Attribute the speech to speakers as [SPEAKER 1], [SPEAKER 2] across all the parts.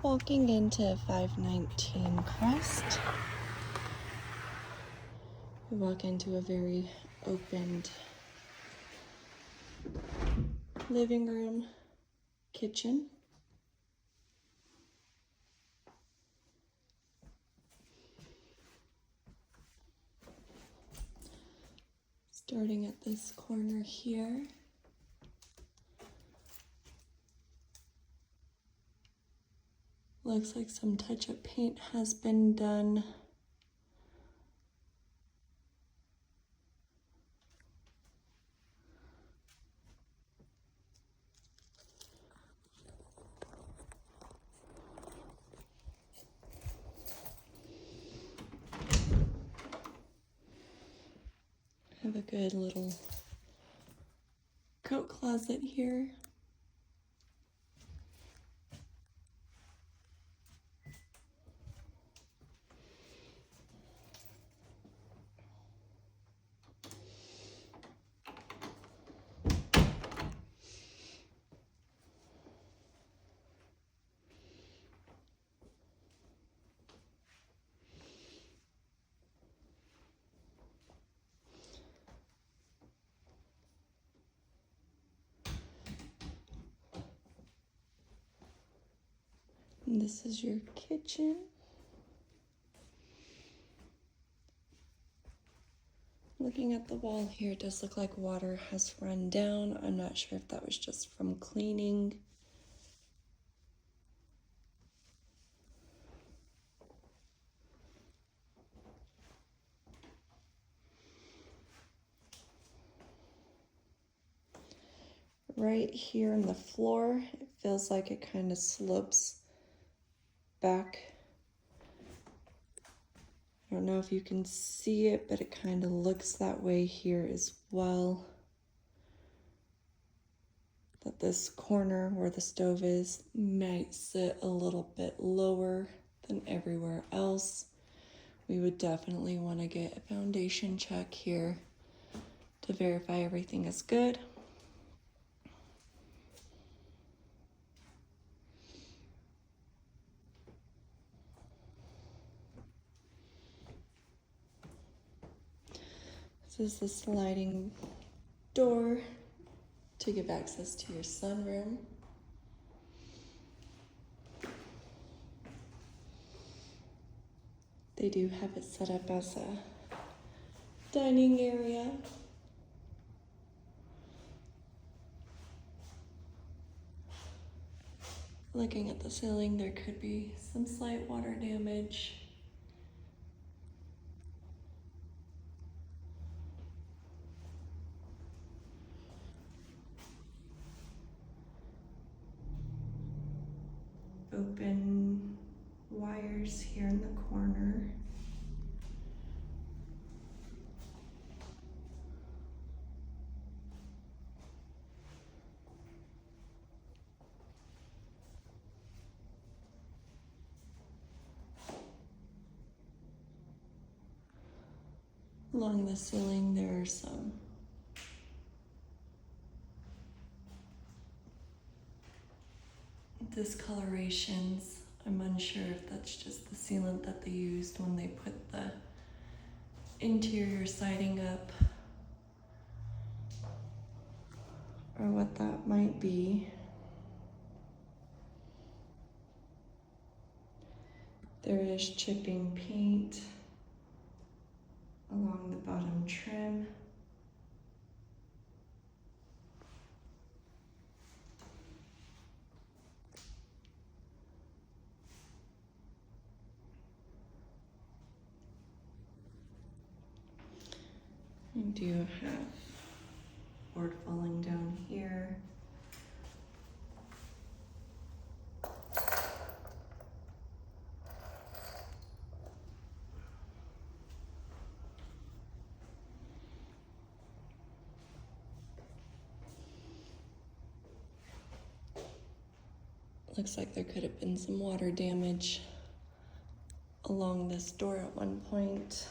[SPEAKER 1] Walking into 519 Crest, we walk into a very opened living room, kitchen. Starting at this corner here. Looks like some touch-up paint has been done. Have a good little coat closet here. And this is your kitchen. Looking at the wall here, it does look like water has run down. I'm not sure if that was just from cleaning. Right here in the floor, it feels like it kind of slopes back. I don't know if you can see it, but it kind of looks that way here as well. That this corner where the stove is might sit a little bit lower than everywhere else. We would definitely want to get a foundation check here to verify everything is good. This is the sliding door to give access to your sunroom. They do have it set up as a dining area. Looking at the ceiling, there could be some slight water damage. Open wires here in the corner. Along the ceiling, there are some discolorations. I'm unsure if that's just the sealant that they used when they put the interior siding up, or what that might be. There is chipping paint along the bottom trim. We do have board falling down here. Looks like there could have been some water damage along this door at one point.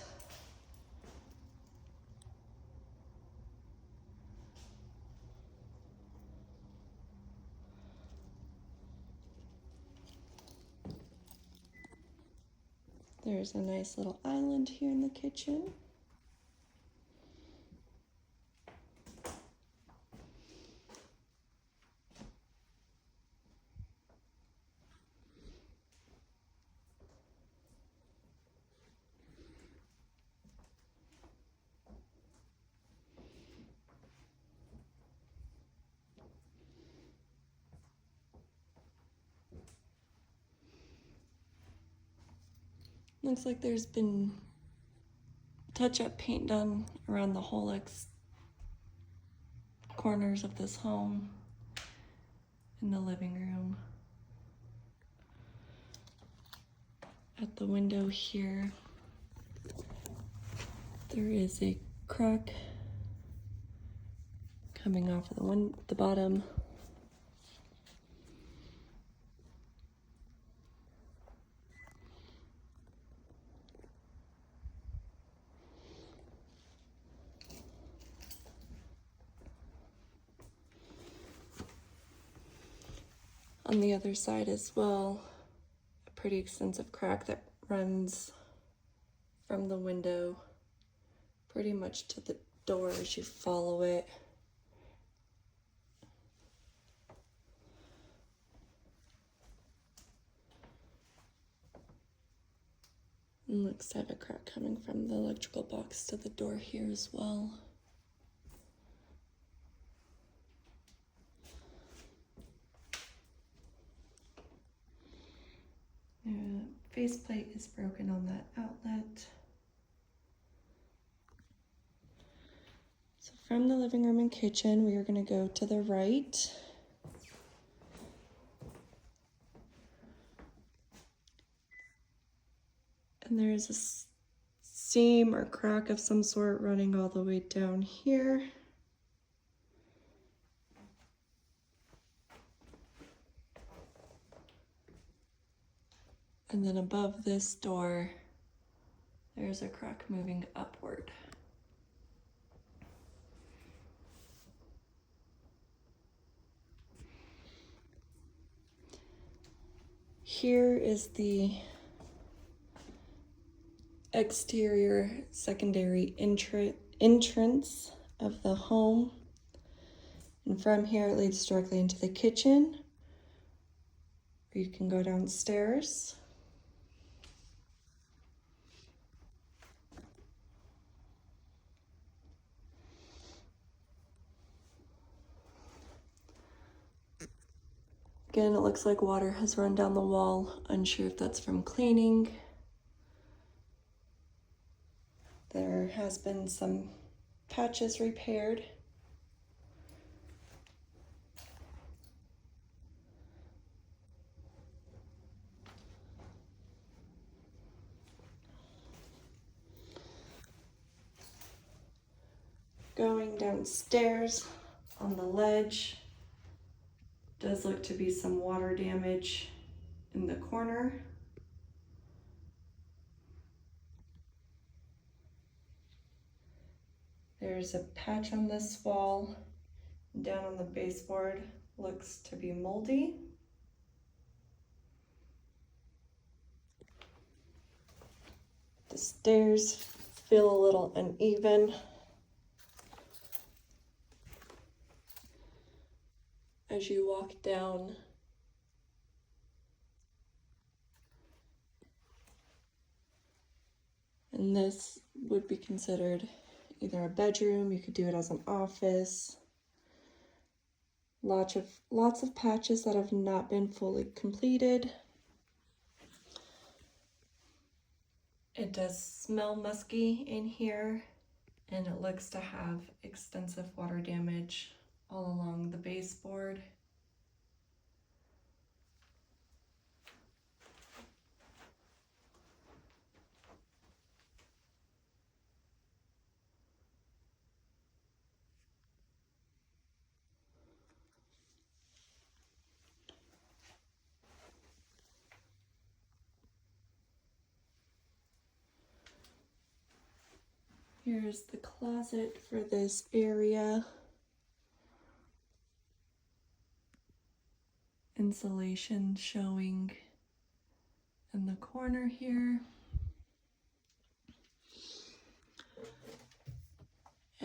[SPEAKER 1] There's a nice little island here in the kitchen. Looks like there's been touch-up paint done around the whole corners of this home in the living room. At the window here, there is a crack coming off of the bottom. On the other side as well, a pretty extensive crack that runs from the window pretty much to the door as you follow it. And looks to have a crack coming from the electrical box to the door here as well. Faceplate is broken on that outlet. So from the living room and kitchen, we are going to go to the right. And there is a seam or crack of some sort running all the way down here. And then above this door, there's a crack moving upward. Here is the exterior secondary entrance of the home. And from here, it leads directly into the kitchen, or you can go downstairs. Again, it looks like water has run down the wall. Unsure if that's from cleaning. There has been some patches repaired. Going downstairs on the ledge, does look to be some water damage in the corner. There's a patch on this wall. Down on the baseboard looks to be moldy. The stairs feel a little uneven as you walk down. And this would be considered either a bedroom, you could do it as an office. Lots of patches that have not been fully completed. It does smell musky in here, and it looks to have extensive water damage all along the baseboard. Here's the closet for this area. Insulation showing in the corner here.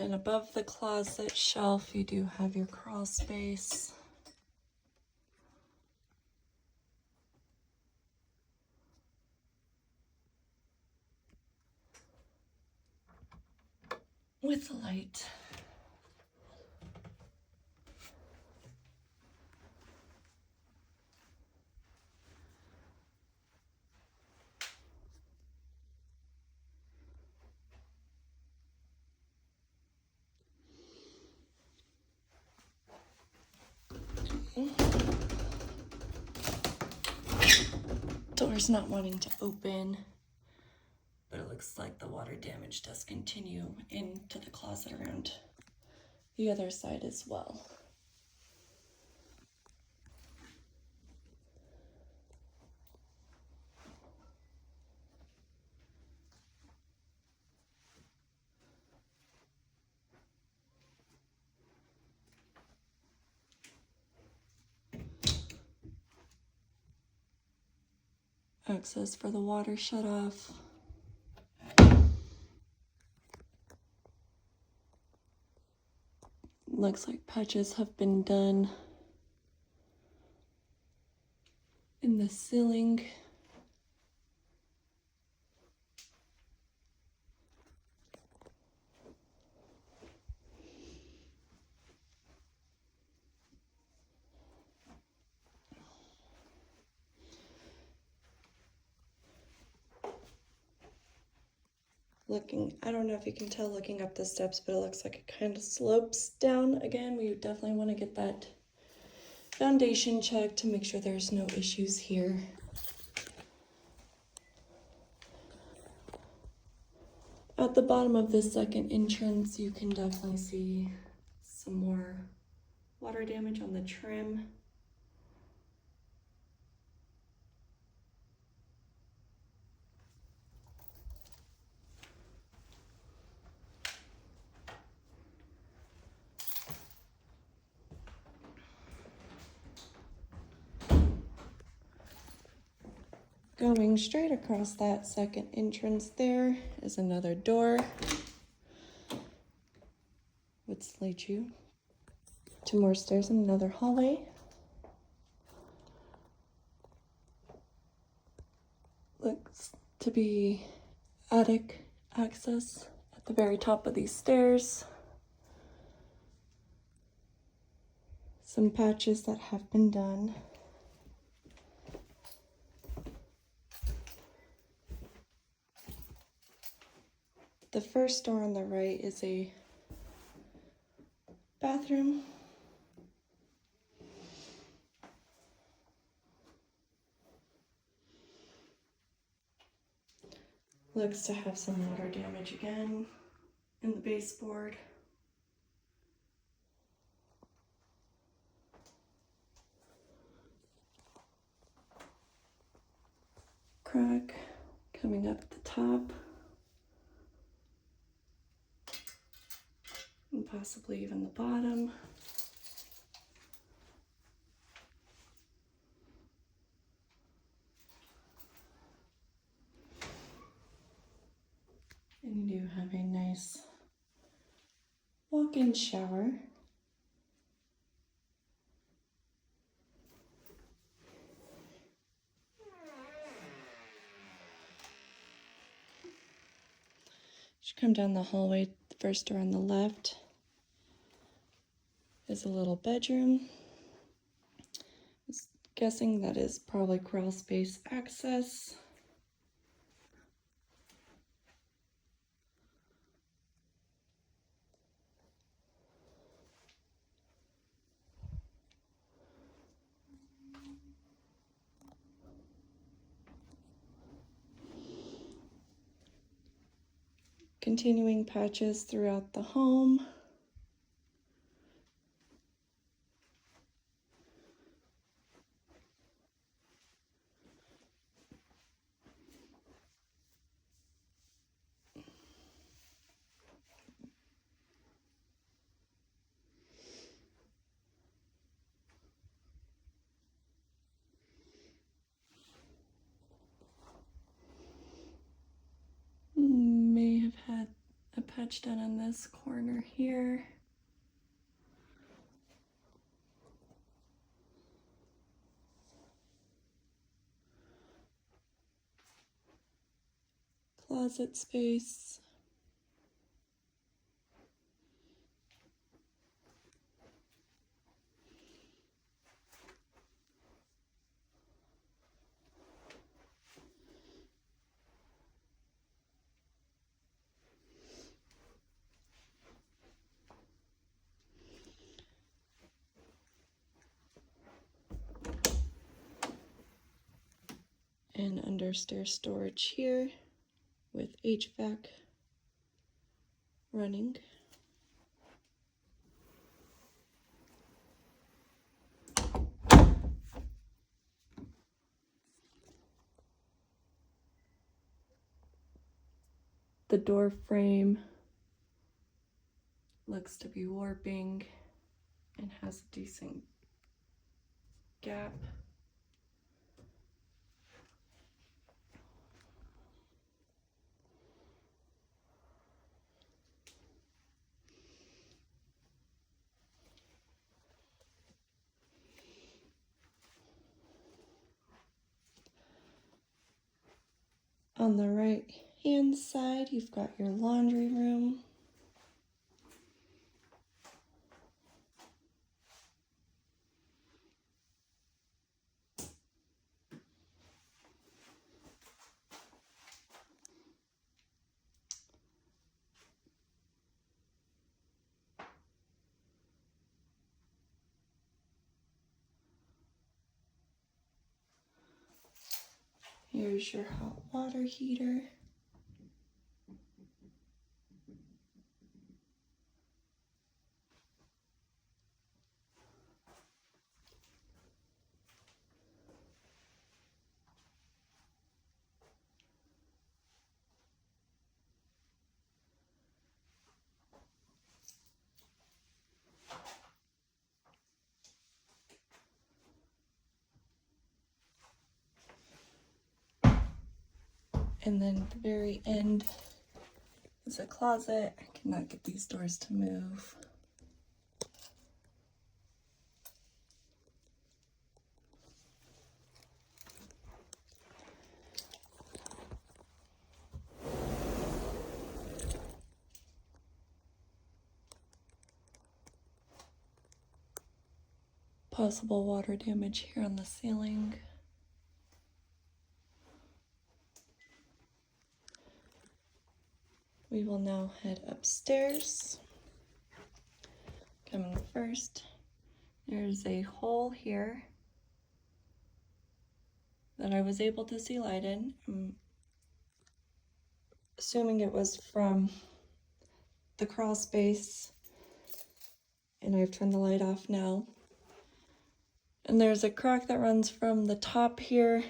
[SPEAKER 1] And above the closet shelf, you do have your crawl space. With the light. Door's not wanting to open, but it looks like the water damage does continue into the closet around the other side as well. Access for the water shut off. Looks like patches have been done in the ceiling. I don't know if you can tell looking up the steps, but it looks like it kind of slopes down again. We definitely want to get that foundation checked to make sure there's no issues here. At the bottom of this second entrance, you can definitely see some more water damage on the trim. Going straight across that second entrance there is another door, which leads you to more stairs and another hallway. Looks to be attic access at the very top of these stairs. Some patches that have been done. The first door on the right is a bathroom. Looks to have some water damage again in the baseboard. Crack coming up at the top. And possibly even the bottom. And you do have a nice walk-in shower. Should come down the hallway. The first door on the left is a little bedroom. I'm guessing that is probably crawl space access. Continuing patches throughout the home. May have had a touch done on this corner here. Closet space. And understair storage here with HVAC running. The door frame looks to be warping and has a decent gap. On the right hand side, you've got your laundry room. Here's your hot water heater. And then at the very end is a closet. I cannot get these doors to move. Possible water damage here on the ceiling. We will now head upstairs. Coming first, there's a hole here that I was able to see light in. I'm assuming it was from the crawl space, and I've turned the light off now. And there's a crack that runs from the top here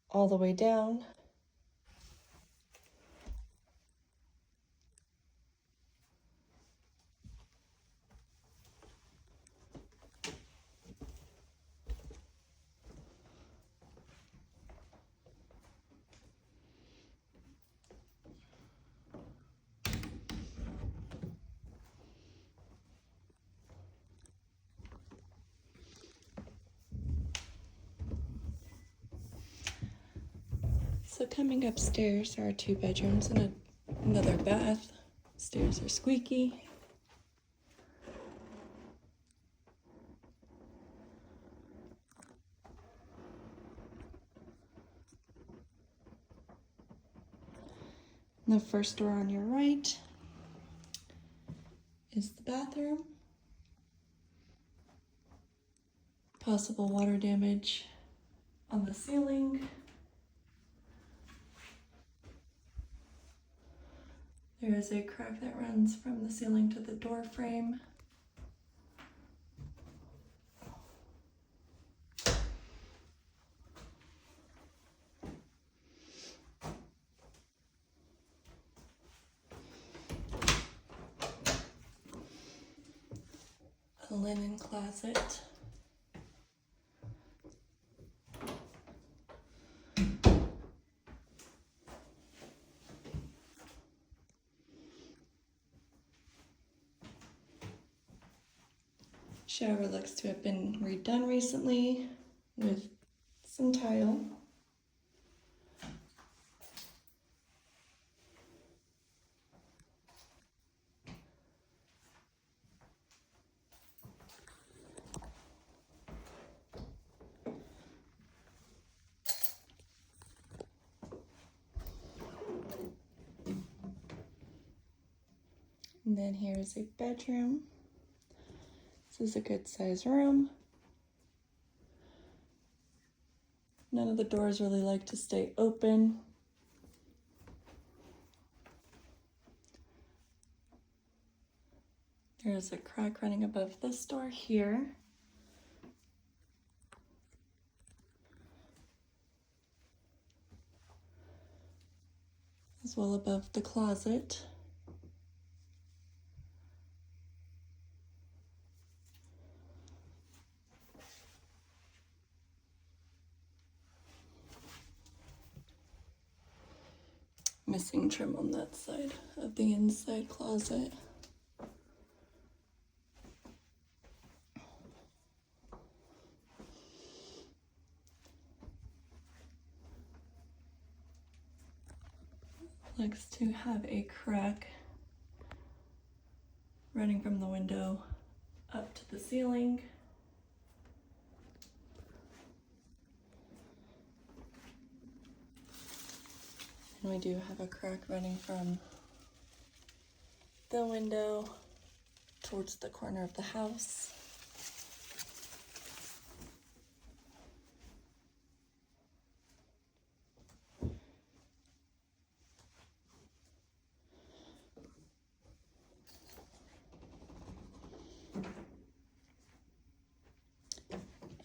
[SPEAKER 1] all the way down. So coming upstairs, there are 2 bedrooms and another bath. Stairs are squeaky. And the first door on your right is the bathroom. Possible water damage on the ceiling. There is a crack that runs from the ceiling to the door frame. A linen closet. Shower looks to have been redone recently with some tile. And then here is a bedroom. This is a good size room. None of the doors really like to stay open. There's a crack running above this door here. As well above the closet. Missing trim on that side of the inside closet. Likes to have a crack running from the window up to the ceiling. And we do have a crack running from the window towards the corner of the house.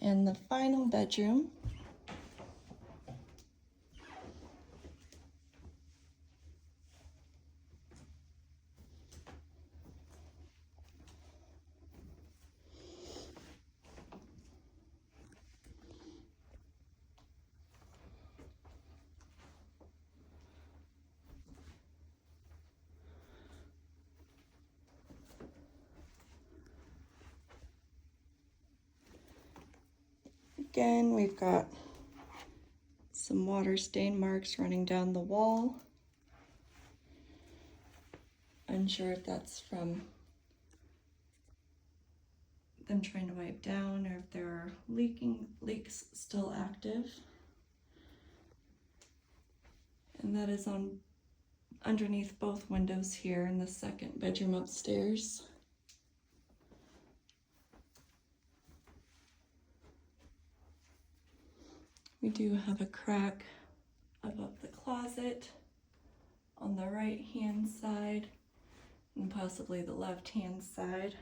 [SPEAKER 1] And the final bedroom . Again, we've got some water stain marks running down the wall. Unsure if that's from them trying to wipe down or if there are leaks still active. And that is on underneath both windows here in the second bedroom upstairs. We do have a crack above the closet on the right hand side and possibly the left hand side.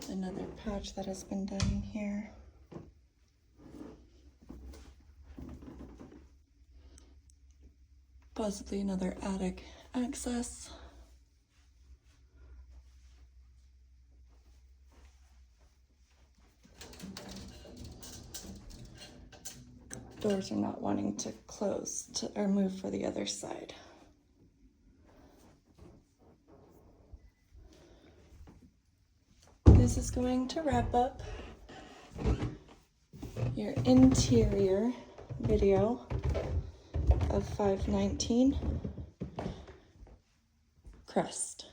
[SPEAKER 1] Another patch that has been done in here. Possibly another attic access. Doors are not wanting to close or move for the other side. This is going to wrap up your interior video of 519 Crest.